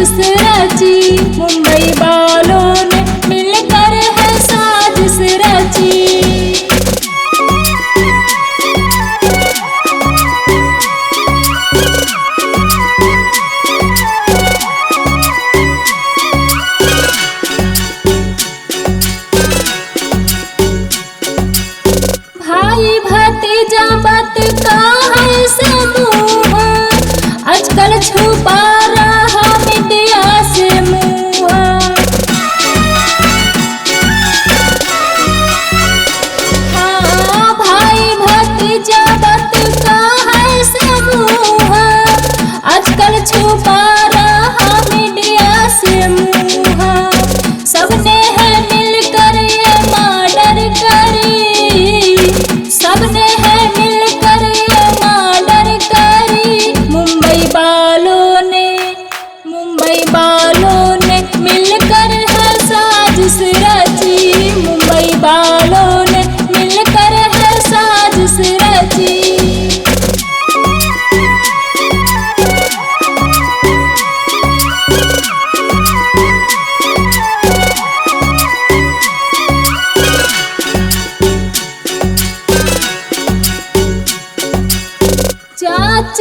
साजिश रची, मुंबई वालों ने मिलकर है साजिश रची। भाई भतीजा बात का है समूह, आजकल छुपा रहा मीडिया से मुँह। हाँ, भाई भतीजा बात का है समूह, आजकल छुपा रहा मीडिया से मुँह। सबने है मिलकर ये मर्डर करी, सबने है मिलकर ये मर्डर करी। मुंबई वालों ने मिलकर है साजिश रची, मुंबई वालों ने मिलकर है साजिश रची। जांच